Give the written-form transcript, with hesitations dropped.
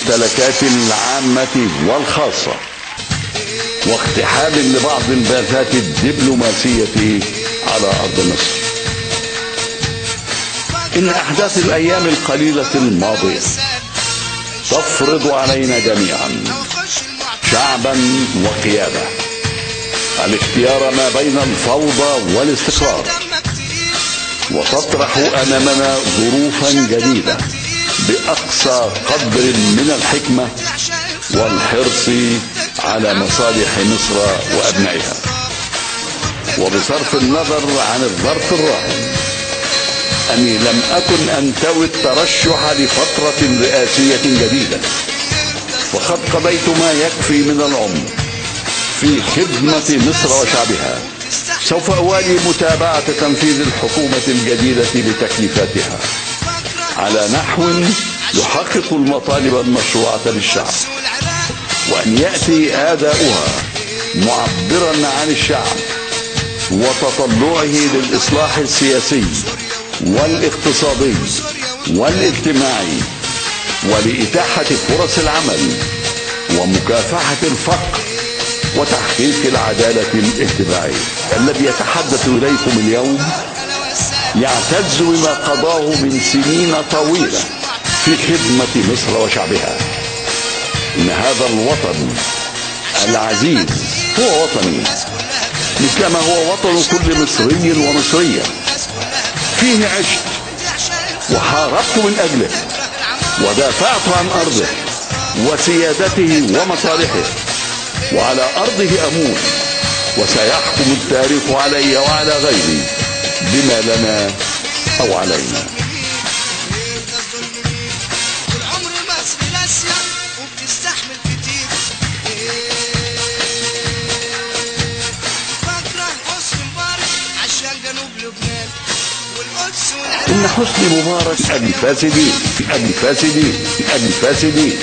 ممتلكات العامة والخاصة، واقتحام لبعض البعثات الدبلوماسية على أرض مصر. إن أحداث الأيام القليلة الماضية تفرض علينا جميعا شعبا وقيادة الاختيار ما بين الفوضى والاستقرار، وتطرح أمامنا ظروفا جديدة بأقصى قدر من الحكمة والحرص على مصالح مصر وأبنائها، وبصرف النظر عن الظرف الراهن أني لم أكن أنتوي الترشح لفترة رئاسية جديدة، وقد قضيت ما يكفي من العمر في خدمة مصر وشعبها. سوف أوالي متابعة تنفيذ الحكومة الجديدة لتكليفاتها على نحو يحقق المطالب المشروعة للشعب، وأن يأتي أداؤها معبرا عن الشعب وتطلعه للإصلاح السياسي والاقتصادي والاجتماعي، ولإتاحة فرص العمل ومكافحة الفقر وتحقيق العدالة الاجتماعية. الذي يتحدث إليكم اليوم يعتز بما قضاه من سنين طويلة في خدمة مصر وشعبها. إن هذا الوطن العزيز هو وطني، مثلما هو وطن كل مصري ومصرية. فيه عشت وحاربت من أجله، ودافعت عن أرضه وسيادته ومصالحه، وعلى أرضه أموت، وسيحكم التاريخ علي وعلى غيري بما لنا أو علينا. إن حسني مبارك الفاسدين الفاسدين الفاسدين